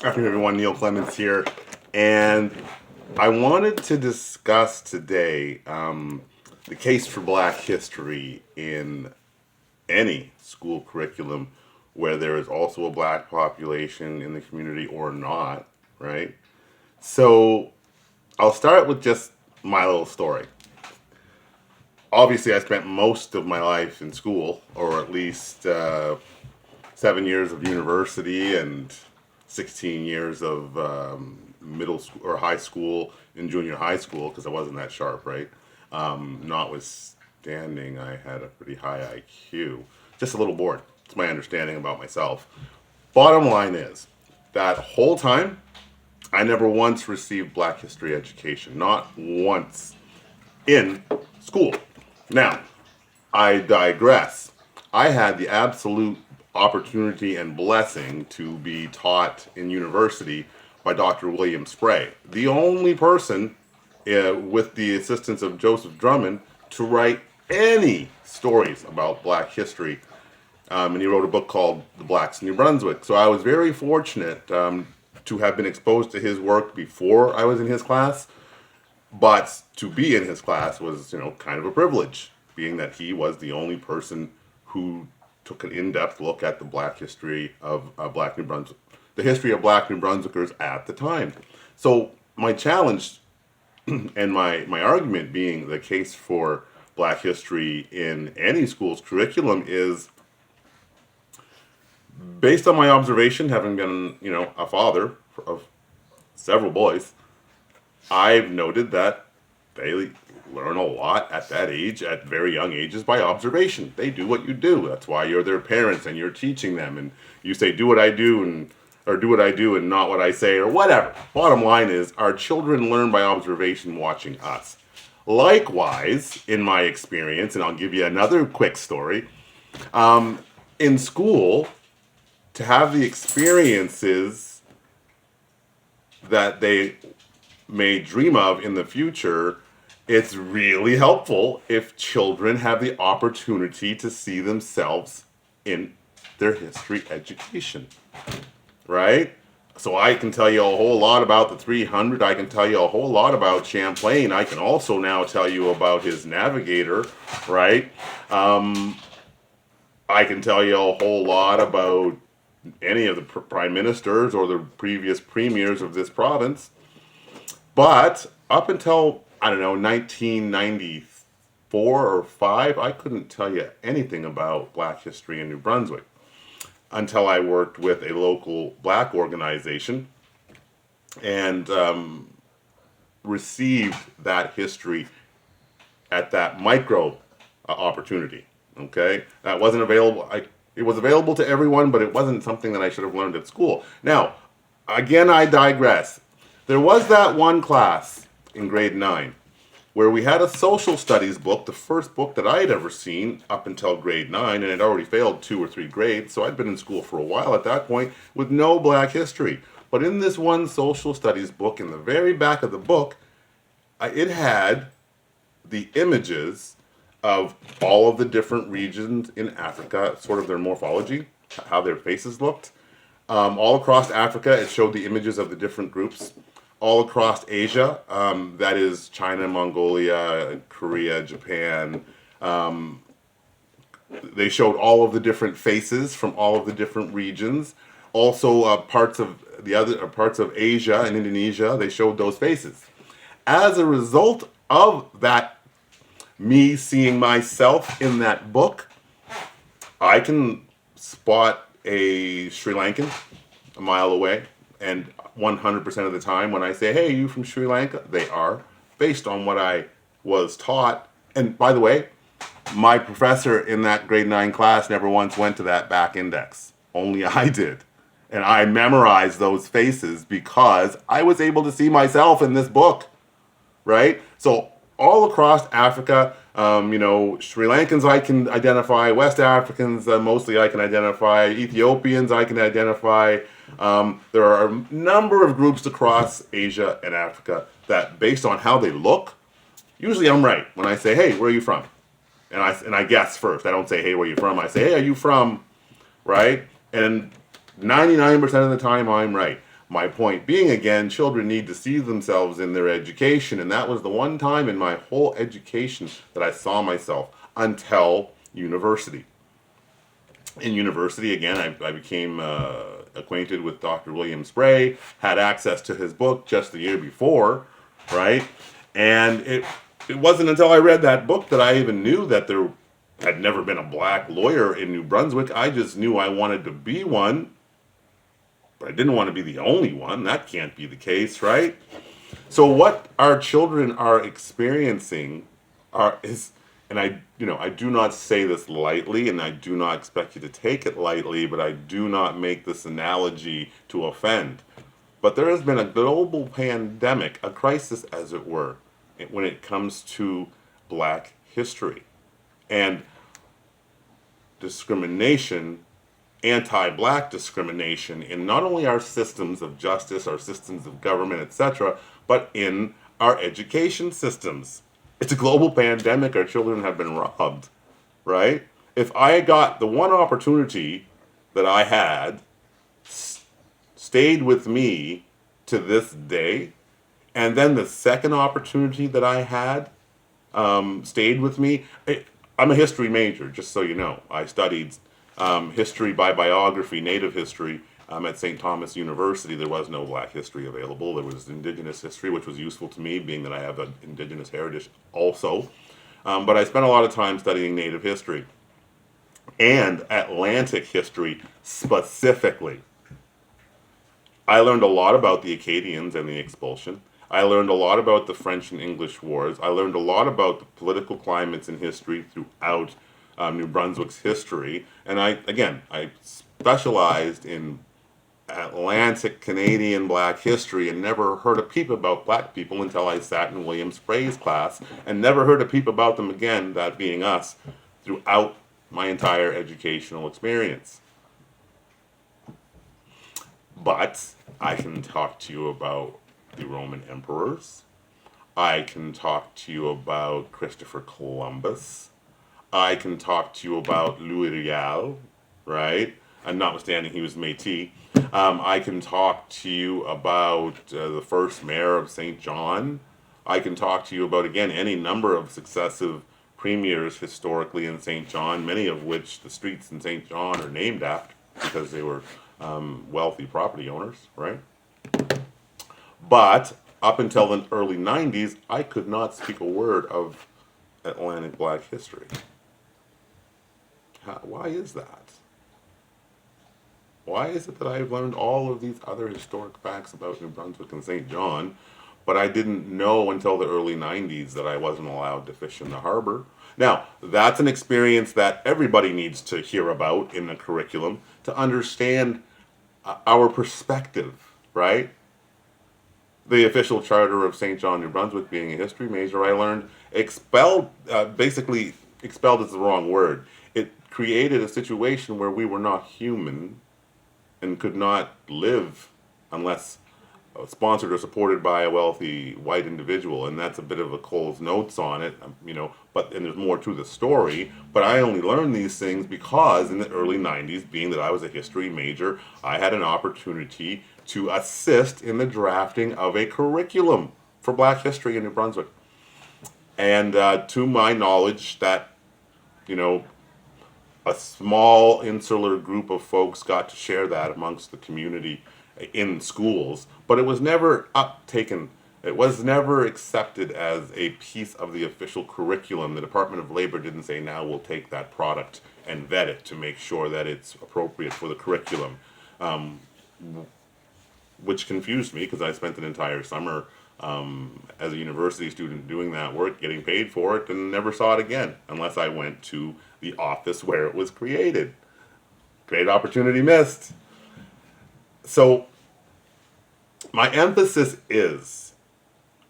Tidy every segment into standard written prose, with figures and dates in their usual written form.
Afternoon, everyone. Neil Clements here, and I wanted to discuss today the case for Black history in any school curriculum, where there is also a Black population in the community or not, right? So I'll start with just my little story. Obviously, I spent most of my life in school, or at least 7 years of university and 16 years of middle school or high school and junior high school because I wasn't that sharp, right? Notwithstanding, I had a pretty high IQ. Just a little bored. It's my understanding about myself. Bottom line is, that whole time, I never once received Black history education. Not once in school. Now, I digress. I had the absolute opportunity and blessing to be taught in university by Dr. William Spray, the only person with the assistance of Joseph Drummond to write any stories about Black history. And he wrote a book called The Blacks in New Brunswick. So I was very fortunate to have been exposed to his work before I was in his class. But to be in his class was, kind of a privilege, being that he was the only person who took an in-depth look at the Black history of Black New Brunswick, the history of Black New Brunswickers at the time. So my challenge and my argument being the case for Black history in any school's curriculum is based on my observation, having been, a father of several boys. I've noted that they learn a lot at that age, at very young ages, by observation. They do what you do. That's why you're their parents and you're teaching them. And you say, do what I do, or do what I do and not what I say, or whatever. Bottom line is, our children learn by observation watching us. Likewise, in my experience, and I'll give you another quick story, in school, to have the experiences that they may dream of in the future, it's really helpful if children have the opportunity to see themselves in their history education, right? So I can tell you a whole lot about the 300. I can tell you a whole lot about Champlain. I can also now tell you about his navigator, right? I can tell you a whole lot about any of the prime ministers or the previous premiers of this province. But up until, 1994 or 5, I couldn't tell you anything about Black history in New Brunswick until I worked with a local Black organization and received that history at that micro opportunity. Okay, that wasn't available. It was available to everyone, but it wasn't something that I should have learned at school. Now, again, I digress. There was that one class in grade 9 where we had a social studies book, the first book that I had ever seen up until grade 9, and it already failed 2 or 3 grades, so I'd been in school for a while at that point with no Black history. But in this one social studies book, in the very back of the book, it had the images of all of the different regions in Africa, sort of their morphology, how their faces looked. All across Africa, it showed the images of the different groups. All across Asia, that is China, Mongolia, Korea, Japan. They showed all of the different faces from all of the different regions. Also, parts of Asia and Indonesia, they showed those faces. As a result of that, me seeing myself in that book, I can spot a Sri Lankan a mile away, and 100% of the time when I say, hey, you from Sri Lanka? They are, based on what I was taught. And by the way, my professor in that grade 9 class never once went to that back index. Only I did. And I memorized those faces because I was able to see myself in this book, right? So all across Africa, Sri Lankans I can identify, West Africans mostly I can identify, Ethiopians I can identify. There are a number of groups across Asia and Africa that, based on how they look, usually I'm right when I say, hey, where are you from? And I guess first. I don't say, hey, where are you from? I say, hey, are you from, right? And 99% of the time I'm right. My point being, again, children need to see themselves in their education, and that was the one time in my whole education that I saw myself until university. In university, again, I became acquainted with Dr. William Spray, had access to his book just the year before, right? And it wasn't until I read that book that I even knew that there had never been a black lawyer in New Brunswick. I just knew I wanted to be one, but I didn't want to be the only one. That can't be the case, right? So what our children are experiencing is, and I do not say this lightly, and I do not expect you to take it lightly, but I do not make this analogy to offend. But there has been a global pandemic, a crisis as it were, when it comes to black history. And discrimination, anti-black discrimination in not only our systems of justice, our systems of government, etc., but in our education systems. It's a global pandemic. Our children have been robbed, right? If I got the one opportunity that I had, stayed with me to this day, and then the second opportunity that I had stayed with me. I'm a history major, just so you know. I studied history by biography, native history, at St. Thomas University. There was no black history available. There was indigenous history, which was useful to me, being that I have an indigenous heritage also. But I spent a lot of time studying native history and Atlantic history specifically. I learned a lot about the Acadians and the expulsion. I learned a lot about the French and English wars. I learned a lot about the political climates in history throughout New Brunswick's history. And I specialized in Atlantic Canadian black history and never heard a peep about black people until I sat in William Spray's class, and never heard a peep about them again, that being us, throughout my entire educational experience. But I can talk to you about the Roman emperors. I can talk to you about Christopher Columbus. I can talk to you about Louis Riel, right? And notwithstanding he was Métis. I can talk to you about the first mayor of St. John. I can talk to you about, again, any number of successive premiers historically in St. John, many of which the streets in St. John are named after because they were wealthy property owners, right? But up until the early 90s, I could not speak a word of Atlantic black history. Why is that? Why is it that I've learned all of these other historic facts about New Brunswick and St. John, but I didn't know until the early 90s that I wasn't allowed to fish in the harbor? Now, that's an experience that everybody needs to hear about in the curriculum to understand our perspective, right? The official charter of St. John, New Brunswick, being a history major, I learned expelled is the wrong word. It created a situation where we were not human and could not live unless sponsored or supported by a wealthy white individual, and that's a bit of a Cole's Notes on it, and there's more to the story, but I only learned these things because in the early 90s, being that I was a history major, I had an opportunity to assist in the drafting of a curriculum for black history in New Brunswick. And to my knowledge, that, a small insular group of folks got to share that amongst the community in schools, but it was never uptaken. It was never accepted as a piece of the official curriculum. The Department of Labor didn't say, now we'll take that product and vet it to make sure that it's appropriate for the curriculum, which confused me because I spent an entire summer as a university student doing that work, getting paid for it, and never saw it again unless I went to the office where it was created. Great opportunity missed. So my emphasis is,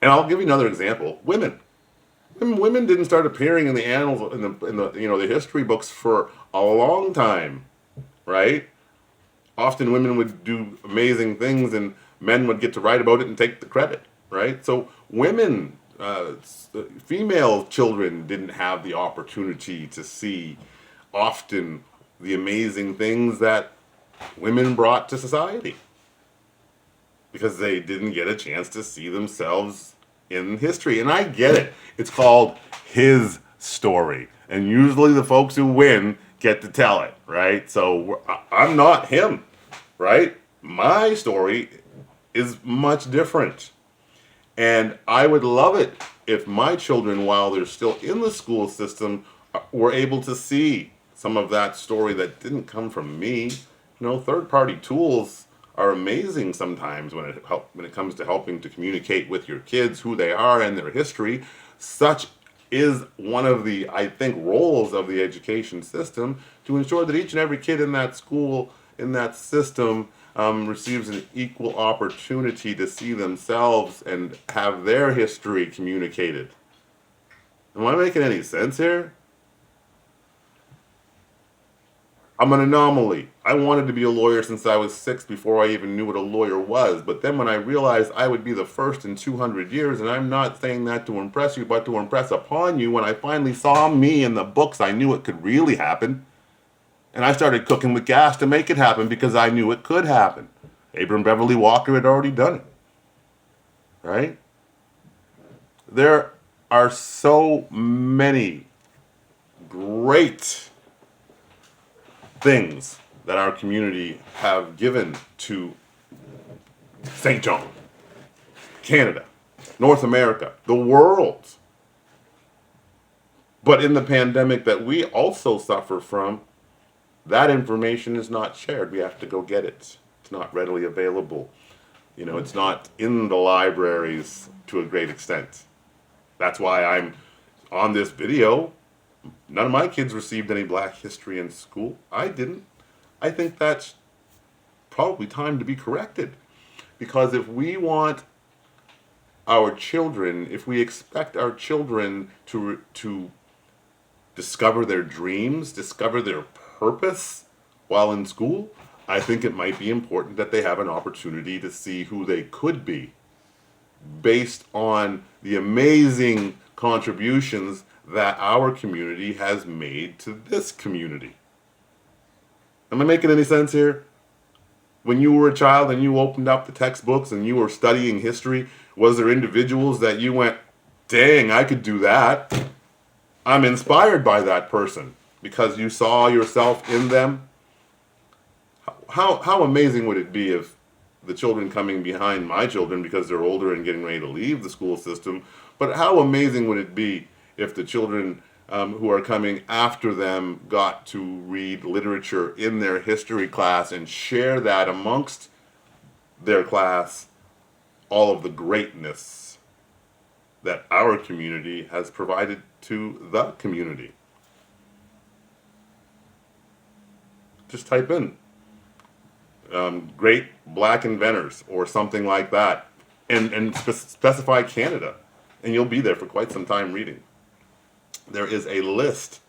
and I'll give you another example, women. Women didn't start appearing in the annals, in the history books for a long time, right? Often women would do amazing things and men would get to write about it and take the credit, right? So women, female children didn't have the opportunity to see often the amazing things that women brought to society. because they didn't get a chance to see themselves in history. And I get it. It's called his story. And usually the folks who win get to tell it, right? So I'm not him, right? My story is much different. And I would love it if my children, while they're still in the school system, were able to see some of that story that didn't come from me. Third-party tools are amazing sometimes when it comes to helping to communicate with your kids who they are and their history. Such is one of the, I think, roles of the education system, to ensure that each and every kid in that school, in that system, receives an equal opportunity to see themselves and have their history communicated. Am I making any sense here? I'm an anomaly. I wanted to be a lawyer since I was 6 before I even knew what a lawyer was. But then when I realized I would be the first in 200 years, and I'm not saying that to impress you, but to impress upon you, when I finally saw me in the books, I knew it could really happen. And I started cooking with gas to make it happen because I knew it could happen. Abram Beverly Walker had already done it. Right? There are so many great things that our community have given to St. John, Canada, North America, the world. But in the pandemic that we also suffer from, that information is not shared. We have to go get it. It's not readily available. It's not in the libraries to a great extent. That's why I'm on this video. None of my kids received any Black history in school. I didn't. I think that's probably time to be corrected. Because if we want our children, if we expect our children to discover their dreams, discover their purpose while in school, I think it might be important that they have an opportunity to see who they could be based on the amazing contributions that our community has made to this community. Am I making any sense here? When you were a child and you opened up the textbooks and you were studying history, was there individuals that you went, dang, I could do that? I'm inspired by that person because you saw yourself in them. How amazing would it be if the children coming behind my children, because they're older and getting ready to leave the school system, but how amazing would it be if the children who are coming after them got to read literature in their history class and share that amongst their class, all of the greatness that our community has provided to the community. Just type in great Black inventors or something like that, and specify Canada, and you'll be there for quite some time reading. There is a list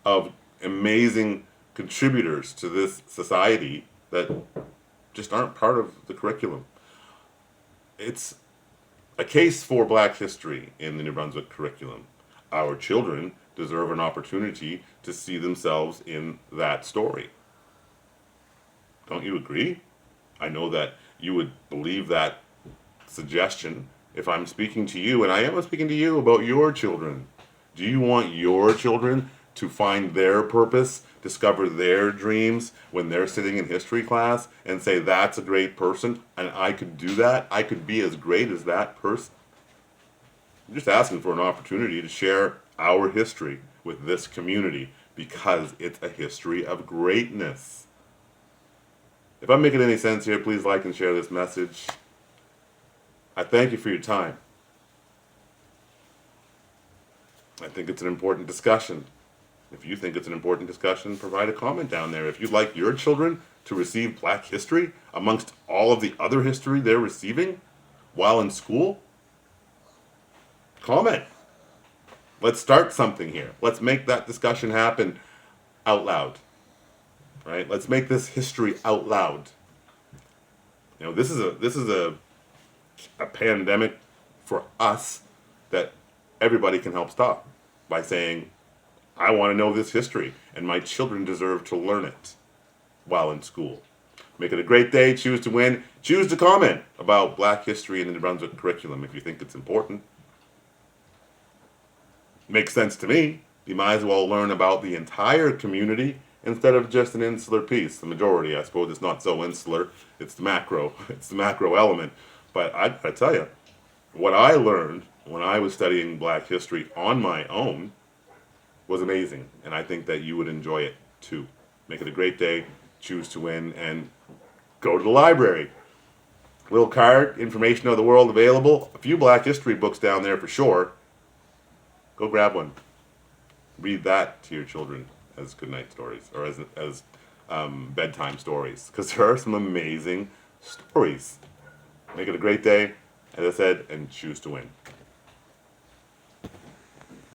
of amazing contributors to this society that just aren't part of the curriculum. It's a case for Black history in the New Brunswick curriculum. Our children deserve an opportunity to see themselves in that story. Don't you agree? I know that you would believe that suggestion if I'm speaking to you, and I am speaking to you about your children. Do you want your children to find their purpose, discover their dreams when they're sitting in history class and say, that's a great person and I could do that? I could be as great as that person. I'm just asking for an opportunity to share our history with this community because it's a history of greatness. If I'm making any sense here, please like and share this message. I thank you for your time. I think it's an important discussion. If you think it's an important discussion, provide a comment down there. If you'd like your children to receive Black history amongst all of the other history they're receiving while in school, comment. Let's start something here. Let's make that discussion happen out loud. Right? Let's make this history out loud. This is a pandemic for us that everybody can help stop by saying, I want to know this history, and my children deserve to learn it while in school. Make it a great day. Choose to win. Choose to comment about Black history in the New Brunswick curriculum if you think it's important. Makes sense to me. You might as well learn about the entire community instead of just an insular piece. The majority, I suppose, it's not so insular. It's the macro. It's the macro element. But I tell you, what I learned when I was studying Black history on my own was amazing, and I think that you would enjoy it too. Make it a great day. Choose to win, and go to the library. Little card, information of the world available. A few Black history books down there for sure. Go grab one. Read that to your children as goodnight stories or as bedtime stories, because there are some amazing stories. Make it a great day, as I said, and choose to win.